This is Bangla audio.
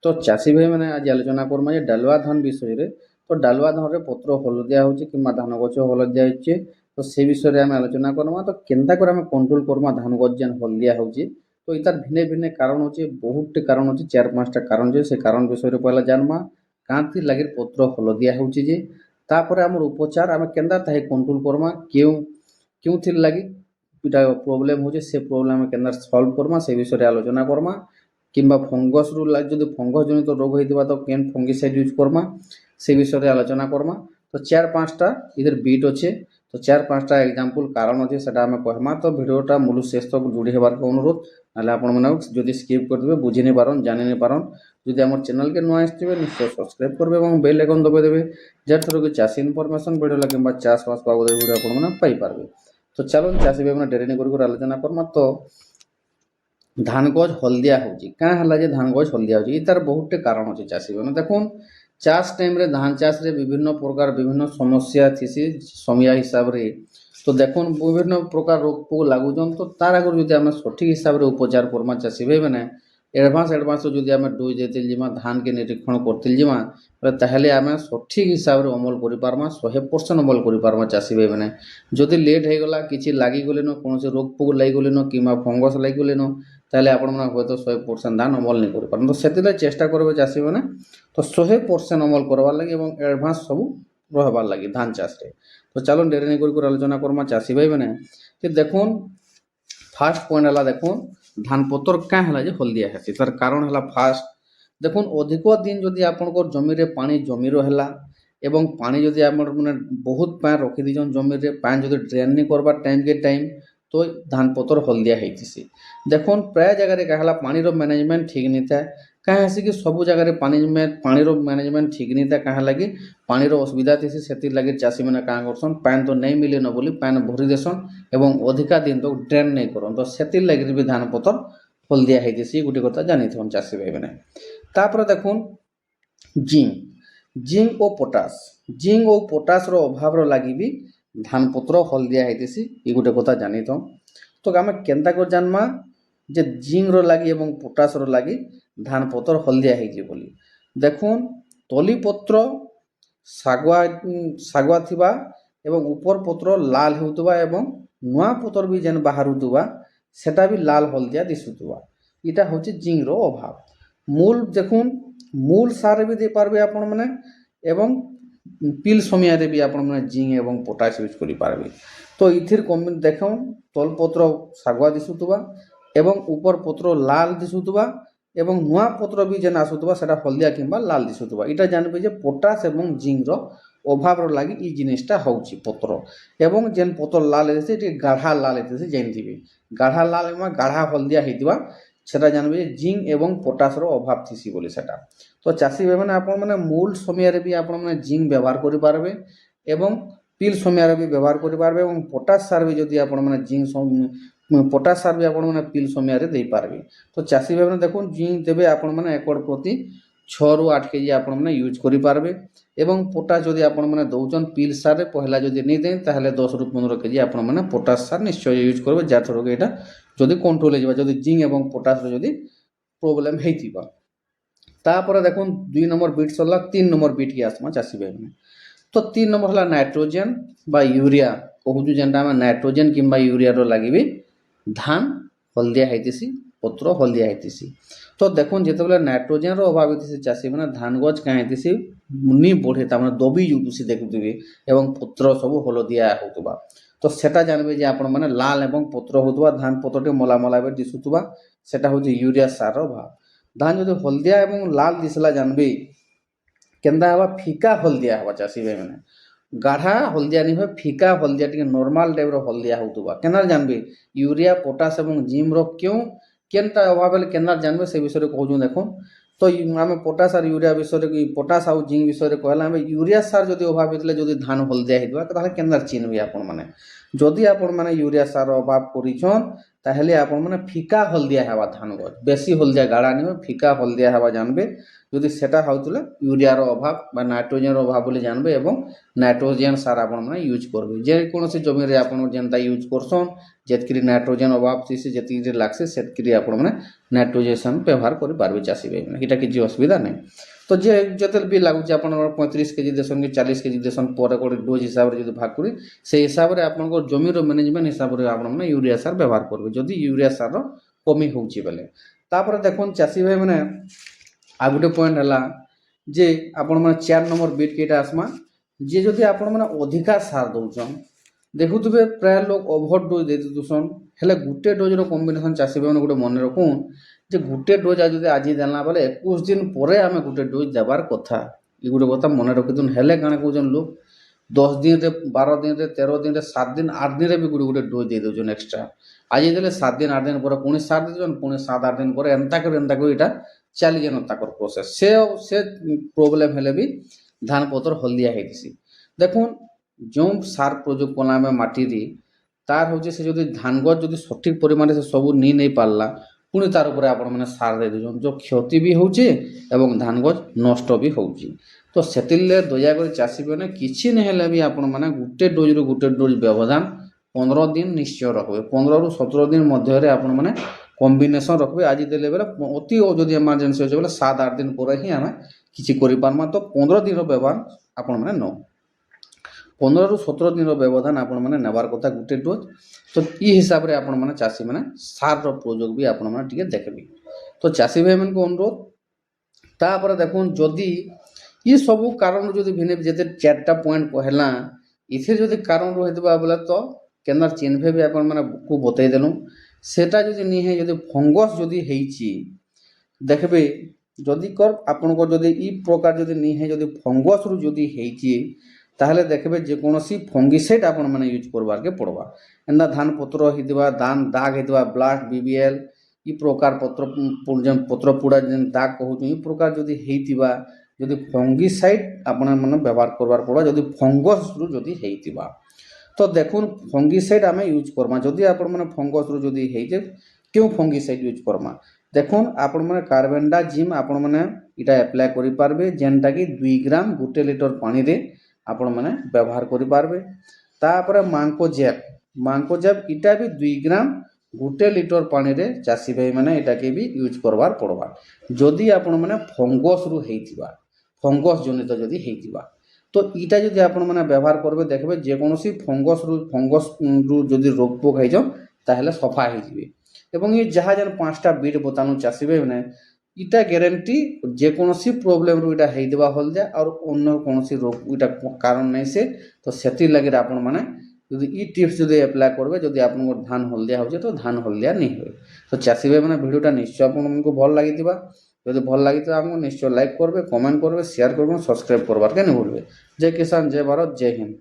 তো ଚାଷୀ ଭାଇମାନେ ଆଜି ଆଲୋଚନା କର୍ମା ଯେ ଡାଲୁଆ ଧାନ ବିଷୟରେ। ତ ଡାଲୁଆ ଧାନରେ ପତ୍ର ହଳଦିଆ ହେଉଛି କିମ୍ବା ଧାନ ଗଛ ହଳଦିଆ ହେଇଛେ, ତ ସେ ବିଷୟରେ ଆମେ ଆଲୋଚନା କର୍ମା। ତ କେନ୍ତା କରି ଆମେ କଣ୍ଟ୍ରୋଲ କର୍ମା ଧାନ ଗଛ ଯେନ୍ ହଳଦିଆ ହେଉଛି। ତ ଇତାର ଭିନ୍ନ ଭିନ୍ନ କାରଣ ଅଛି, ବହୁତଟି କାରଣ ଅଛି, 4-5ଟା କାରଣ ଅଛି। ସେ କାରଣ ବିଷୟରେ ପହିଲା ଜାନ୍ମା କାଁଥି ଲାଗି ପତ୍ର ହଳଦିଆ ହେଉଛି ଯେ, ତାପରେ ଆମର ଉପଚାର ଆମେ କେନ୍ତା ତାହା କଣ୍ଟ୍ରୋଲ କର୍ମା, କେଉଁଥିର୍ ଲାଗି ଇଟା ପ୍ରୋବ୍ଲେମ ହେଉଛି, ସେ ପ୍ରୋବ୍ଲେମ ଆମେ କେନ୍ତା ସଲ୍ଭ କର୍ମା ସେ ବିଷୟରେ ଆଲୋଚନା କର୍ମା। କିମ୍ବା ଫଙ୍ଗସରୁ ଯଦି ଫଙ୍ଗସ ଜନିତ ରୋଗ ହେଇଥିବା ତ କେନ୍ ଫଙ୍ଗିସାଇଡ୍ ୟୁଜ୍ କର୍ମା ସେ ବିଷୟରେ ଆଲୋଚନା କର୍ମା। ତ 4-5ଟା ଇଧର ବିଟ୍ ଅଛେ। ତ 4-5ଟା ଏକ୍ଜାମ୍ପଲ କାରଣ ଅଛେ, ସେଟା ଆମେ କହେମା। ତ ଭିଡ଼ିଓଟା ମୂଳ ଶେଷ ତକ ଯୋଡ଼ି ହେବାର୍କେ ଅନୁରୋଧ, ନହେଲେ ଆପଣମାନେ ଯଦି ସ୍କିପ୍ କରିଦେବେ ବୁଝି ନି ପାରନ୍, ଜାଣି ନି ପାରନ୍। ଯଦି আমার চ্যানেলকে নূଆ আসଥିବେ নিশ্চয় সবসক্রাইব করবে এবং বেল আইকন দবাই দেবে, যার থ্রু কি চাষী ইনফরমেশন ভিডিও কিংবা চাষবাস বাবদের ভিডিও আপনারা পাইপারবে। তো চালুন চাষী ভাই মানে ডেরি নি করি আলোচনা করমা। তো ধান গছ হলদিয়া হচ্ছে কাঁ হলা যে ধান গছ হলদিয়া হচ্ছে, তার বহুতটি কারণ আছে চাষী মানে। দেখুন চাষ টাইমে ধান চাষে বিভিন্ন প্রকার বিভিন্ন সমস্যা থিসি সময় হিসাবে। তো দেখুন বিভিন্ন প্রকার রোগ পোক লাগুছন, তো তার আগে যদি আমি সঠিক হিসাবে উপচার করমা চাষী ভাই মানে এডভান্স যদি আমি ডোজ দিতে যামা ধানকে নিরীক্ষণ করতে যামা, তাহলে আমি সঠিক হিসাবে অমল করে পারমা, 100% অমল করে পারমা চাষী ভাই মানে। যদি লেট হয়ে গলা কিছু লাগিগলেন, কৌশি রোগ পোক লাগিগলেন কিংবা ফঙ্গস লাগিগলেন, তাহলে আপনার হয়তো 100% ধান অমল নি করে পারেন। তো সেদিকে চেষ্টা করবে চাষী মানে তো 100% অমল করবার লাগে এবং এডভান্স সবু রহবার লাগে ধান চাষে। তো চালুন ডেরি নি করে আলোচনা করমা চাষী ভাই মানে যে দেখুন ফার্স্ট পয়েন্ট হলা দেখুন ধান পতর কাঁ হলা যে হলদিয়া হেসি, তার কারণ হলা ফার্স্ট দেখুন অধিক দিন যদি আপনার জমিরে পানি জমি রহলা এবং পানি যদি আমার মানে বহুত পানি রখি দিছন জমিরে, পানি যদি ড্রেন নি করবার টাইম কে টাইম, তো ধান পতর হলদিয়া হইতিছি। দেখুন প্রায় জায়গায় কাহলা পানির ম্যানেজমেন্ট ঠিক নি থাকে, কাঁ হেসি কি সবু জায়গায় পানির ম্যানেজমেন্ট ঠিক নি থাকে, কাহা লাগি পানির অসুবিধা থিসি। সেতির লাগি চাষী মানে কাঁ করছন পানি তো নেই মিলেন বলি পানি ভরি দেসন এবং অধিকা দিন তো ড্রেন নেই করন। তো সেতির লাগি বি ধান পতর হলদিয়া হইতিছি, গোটে কথা জানিথন চাষী ভাই মানে। তারপরে দেখুন জিঙ্ক ও পটাসর অভাবর লাগি বি ধান পত্র হলদিয়া হইতিছি, এই গোটে কথা জানিথন। তো আমি কেন্তা করে জানমা যে জিঙ্কর লাগি এবং পটাসর লাগি ধান পত্র হলদিয়া হয়েছে বলি। দেখুন তলিপত্র শাগুয়া থিবা এবং উপর পত্র লাল হেউথবা এবং নূয়া পত্র বি যেন বাহারুথবা সেটা বি লাল হলদিয়া দিশুথবা, এটা হচ্ছে জিঙ্কর অভাব। দেখুন মূল সার বি দিয়ে পারবে আপন মানে এবং পিল সময়ারে বি আপন মানে জিঙ্ক এবং পটাস ইউজ করে পারবে। তো ইথির দেখুন তলপত্র শাগুয়া দিশুথবা এবং উপর পত্র লাল দিশুথবা এবং নূয়া পত্র বি যেন আসুথবা সেটা হলদিয়া কিংবা লাল দিশুথবা। এটা জানবে যে পটাস এবং জিঙ্কর অভাবর লাগি এই জিনিসটা হচ্ছে পত্র। এবং যেন পত্র লাল এসেছে এটি গাঢ়া লাল এসেছে জানিথিবে, গাঢ়া লাল এবং গাঢ়া হলদিয়া হইথিবা সেটা জানবে যে জিঙ্ক এবং পটাসর অভাব থিসি বলে সেটা। তো চাষী ভাই মানে আপন মানে মূল সময়ের বি আপন মানে জিঙ্ক ব্যবহার করে পারবে এবং পিল সময়ের বি ব্যবহার করে পারবে এবং পটাস সার বি যদি আপন মানে জিঙ্ক পটাস সার বি আপন মানে পিল সময়ের দেই পারবে। তো চাষী ভাই মানে দেখুন জিঙ্ক দেবে আপন মানে একর প্রতি 6-8 কেজি আপন মানে ইউজ করে পারবে এবং পটাস যদি আপন মানে দৌছন পিল সারে পহলা যদি নেই দেন তাহলে 10-15 কেজি আপন মানে পটাস সার নিশ্চয় ইউজ করবে, যার থ্রুকে এটা যদি কন্ট্রোল হয়ে যাবে যদি জিঙ্ক এবং পটাসর যদি প্রোবলেম হইথিবা। তারপরে দেখুন 2 নম্বর বিট সরলা 3 নম্বর বিট কি আসমা চাষী ভাই মানে। তো 3 নম্বর হলা নাইট্রোজেন বা ইউরিয়া কহুছু, যেটা আমি নাইট্রোজেন কিংবা ইউরিয়ার লাগিবি ধান হলদিয়া হইতিছি, পত্র হলদিয়া হইতিছি। তো দেখুন যেতবেলে নাইট্রোজেনর অভাব হইতিছে চাষী মানে ধান গছ কাঁ হইতিছি নি বঢ়ে, তার মানে দবি যাউতিছি দেখুথিবে এবং পত্র সবু হলদিয়া হউথবা। তো সেটা জানবে যে আপন মানে লাল এবং পত্র হউথবা ধান পত্রটি মলা মলা এবার দিশুথবা, সেটা হচ্ছে ইউরিয়া সারর অভাব। ধান যদি হলদিয়া এবং লাল দিশলা জানবে কেন্দা হবা ফিকা হলদিয়া হবা চাষী ভাই মানে। গাঢ়া হলদিয়া নি হয় ফিকা হলদিয়া টিকে নর্মাল টাইপর হলদিয়া হউথবা। কেনার জানবে ইউরিয়া পটাস এবং জিঙ্কর কেনটা অভাব হলে কেনার জানবে সে বিষয়ে কହୁଛୁ দেখুন। তো আমি পটাস আর ইউরিয়া বিষয়ে পটাস আর জিঙ্ক বিষয়ে কহিলা আমি ইউরিয়া সার যদি অভাব হইলে যদি ধান হলদিয়া হইবা তাহলে কেনার চিনবে আপন মানে। যদি আপন মানে ইউরিয়া সার অভাব করিছন তাহলে আপন মানে ফিকা হলদিয়া হেবা ধান গছ, বেশি হলদিয়া গাঢ়া নিবে, ফিকা হলদিয়া হেবা জানবে। যদি সেটা হউতলে ইউরিয়ার অভাব বা নাইট্রোজেনের অভাব বলে জানবে এবং নাইট্রোজেন সার আপন মানে ইউজ করবে। যেকୌଣସି জমিরে আপন যেনতা ইউজ করছন, যেতকিরি নাইট্রোজেন অভাব ଥିସି, যেତିକି লাগছে সেতকিরি আপন মানে নাইট্রোজেন ব্যবহার করে পারবে চাষী ভাই মানে, এটা কিছু অসুবিধা নাই। তো যে যেতে বি লাগুছে আপনার 35 কেজি দেশন কি 40 কেজি দেশন পরে করে ডোজ হিসাবে যদি ভাগ করি, সেই হিসাবে আপনার জমির ম্যানেজমেন্ট হিসাবে আপনার মানে ইউরিয়া সার ব্যবহার করবে, যদি ইউরিয়া সার কমি হচ্ছে বেলে। তারপরে দেখুন চাষী ভাই মানে আর গোটে পয়েন্ট হল যে আপন মানে 4 নম্বর বিট কেটা আসমা, যে যদি আপন মানে অধিকা সার দৌছন, দেখুথিবে প্রায় লোক ওভর ডোজ দিয়ে দেউছন, হেলে গুটে ডোজর কম্বিনেসন চাষী ভাই মানে গোটে মনে রাখুন যে গুটে ডোজ যদি আজি দেলা বেলে 21 দিন পরে আমি গুটে ডোজ দেবার কথা। ই গোটে কথা মনে রଖିথুন। হেলে কাଣା কହୁଛন লোক 10 দিନରେ 12 দিନରେ 13 দিନରେ 7 ଦିନ 8 ଦିନରେ ବି ଗୋଟେ ଗୋଟେ ଡୋଜ୍ ଦେଇ ଦେଉଛନ୍ ଏକ୍ସଟ୍ରା। ଆଜି ଦେଲେ 7 ଦିନ 8 ଦିନ ପରେ ପୁଣି ସାର ଦେଇଛନ୍, ପୁଣି 7 8 ଦିନ ପରେ ଏନ୍ତା କରି ଏଇଟା ଚାଲିଛନ୍ ତାଙ୍କର ପ୍ରୋସେସ୍। ସେ ପ୍ରୋବ୍ଲେମ୍ ହେଲେ ବି ଧାନ ପତ୍ର ହଳଦିଆ ହେଇଥିସି। ଦେଖୁନ୍ ଯେଉଁ ସାର ପ୍ରଯୋଗ କଲା ଆମେ ମାଟିରେ, ତାର ହଉଛି ସେ ଯଦି ଧାନ ଗଛ ଯଦି ସଠିକ୍ ପରିମାଣରେ ସେ ସବୁ ନେଇ ପାରିଲା, ପୁଣି ତାର ଉପରେ ଆପଣମାନେ ସାର ଦେଇ ଦେଉଛନ୍, ଯେଉଁ କ୍ଷତି ବି ହେଉଛି ଏବଂ ଧାନ ଗଛ ନଷ୍ଟ ବି ହେଉଛି। ତ ସେଥିର୍ଲାଗି ଦୟାକରି ଚାଷୀ ମାନେ କିଛି ନି ହେଲେ ବି ଆପଣମାନେ ଗୋଟେ ଡୋଜ୍ରୁ ଗୋଟେ ଡୋଜ୍ ବ୍ୟବଧାନ 15 ଦିନ ନିଶ୍ଚୟ ରଖିବେ। 15ରୁ 17 ଦିନ ମଧ୍ୟରେ ଆପଣମାନେ କମ୍ବିନେସନ୍ ରଖିବେ। ଆଜି ଦେଲେ ବେଲେ ଅତି ଯଦି ଏମର୍ଜେନ୍ସି ଅଛି ବେଲେ 7 8 ଦିନ ପରେ ହିଁ ଆମେ କିଛି କରିପାରମା। ତ 15 ଦିନର ବ୍ୟବଧାନ ଆପଣମାନେ ନେଉ। 15ରୁ 17 ଦିନର ବ୍ୟବଧାନ ଆପଣମାନେ ନେବାର କଥା ଗୋଟେ ଡୋଜ୍। ତ ଇ ହିସାବରେ ଆପଣମାନେ ଚାଷୀମାନେ ସାରର ପ୍ରଯୋଗ ବି ଆପଣମାନେ ଟିକେ ଦେଖିବେ। ତ ଚାଷୀ ଭାଇମାନଙ୍କୁ ଅନୁରୋଧ। ତାପରେ ଦେଖୁନ୍ ଯଦି ଇ ସବୁ କାରଣରୁ ଯଦି ଭିନ୍ନ ଯେତେ 4ଟା ପଏଣ୍ଟ କହିଲା, ଏଥିରେ ଯଦି କାରଣ ରହିଥିବା ବେଲେ ତ କେନ୍ତା ଚିହ୍ନବେ ବି ଆପଣମାନଙ୍କୁ ବତେଇ ଦେଲୁ। ସେଟା ଯଦି ନି ହେଇ ଯଦି ଫଙ୍ଗସ୍ ଯଦି ହେଇଛି, ଦେଖବେ ଯଦି ଆପଣଙ୍କର ଯଦି ଇ ପ୍ରକାର ଯଦି ନି ହେଇ ଯଦି ଫଙ୍ଗସ୍ରୁ ଯଦି ହେଇଛି, ତାହେଲେ ଦେଖବେ ଯେକୌଣସି ଫଙ୍ଗିସାଇଡ୍ ଆପଣମାନେ ୟୁଜ୍ କରବାର୍କେ ପଡ଼ବା। ଏନ୍ତା ଧାନ ପତ୍ର ହେଇଥିବା, ଧାନ ଦାଗ ହେଇଥିବା, ବ୍ଲାଷ୍ଟ BBL ଇ ପ୍ରକାର ପତ୍ର ପୋଡ଼ା ଯେନ୍ ଦାଗ କହୁଛୁ, ଇ ପ୍ରକାର ଯଦି ହେଇଥିବା, ଯଦି ଫଙ୍ଗିସାଇଡ୍ ଆପଣମାନେ ବ୍ୟବହାର କରବାର ପଡ଼ବା, ଯଦି ଫଙ୍ଗସ୍ରୁ ଯଦି ହେଇଥିବା। ତ ଦେଖୁନ୍ ଫଙ୍ଗିସାଇଡ୍ ଆମେ ୟୁଜ୍ କରମା। ଯଦି ଆପଣମାନେ ଫଙ୍ଗସ୍ରୁ ଯଦି ହେଇଛେ, କେଉଁ ଫଙ୍ଗିସାଇଡ୍ ୟୁଜ୍ କରମା? ଦେଖୁନ୍ ଆପଣମାନେ କାର୍ବେଣ୍ଡାଜିମ୍ ଆପଣମାନେ ଇଟା ଆପ୍ଲାଏ କରିପାରିବେ, ଯେନ୍ଟାକି 2 ଗ୍ରାମ 1 ଲିଟର ପାଣିରେ ଆପଣମାନେ ବ୍ୟବହାର କରିପାରିବେ। ତାପରେ ମାଙ୍କୋଜେବ୍ ଇଟା ବି 2 ଗ୍ରାମ 1 ଲିଟର ପାଣିରେ ଚାଷୀ ଭାଇମାନେ ଏଟାକେ ବି ୟୁଜ୍ କରବାର ପଡ଼ବା, ଯଦି ଆପଣମାନେ ଫଙ୍ଗସ୍ରୁ ହେଇଥିବା, ଫଙ୍ଗସ୍ ଜନିତ ଯଦି ହେଇଥିବା। ତ ଇଟା ଯଦି ଆପଣମାନେ ବ୍ୟବହାର କରିବେ, ଦେଖବେ ଯେକୌଣସି ଫଙ୍ଗସ୍ରୁ ଯଦି ରୋଗ ପୋକ ହେଇଛନ୍ ତାହେଲେ ସଫା ହେଇଯିବେ। ଏବଂ ଇ ଯାହା ଯେନ୍ 5ଟା ବିଟ୍ ବତାନୁ ଚାଷୀ ଭାଇମାନେ, ଇଟା ଗ୍ୟାରେଣ୍ଟି ଯେକୌଣସି ପ୍ରୋବ୍ଲେମରୁ ଇଟା ହେଇଥିବା ହଳଦିଆ, ଆଉ ଅନ୍ୟ କୌଣସି ରୋଗ ଇଟା କାରଣ ନାହିଁ ସେ। ତ ସେଥିର୍ଲାଗି ଆପଣମାନେ ଯଦି ଇ ଟିପ୍ସ ଯଦି ଆପ୍ଲାଏ କରିବେ, ଯଦି ଆପଣଙ୍କର ଧାନ ହଳଦିଆ ହେଉଛି ତ ଧାନ ହଳଦିଆ ନେଇ ହୁଏ। ତ ଚାଷୀ ଭାଇମାନେ ଭିଡ଼ିଓଟା ନିଶ୍ଚୟ ଆପଣଙ୍କୁ ଭଲ ଲାଗିଥିବା। ଯଦି ଭଲ ଲାଗିଥିବ ଆମକୁ ନିଶ୍ଚୟ ଲାଇକ୍ କରିବେ, କମେଣ୍ଟ କରିବେ, ସେୟାର କରିବେ, ସବସ୍କ୍ରାଇବ୍ କରବାର୍କେ ନି ଭୁଲବେ। ଜୟ କିଷାନ, ଜୟ ଭାରତ, ଜୟ ହିନ୍ଦ।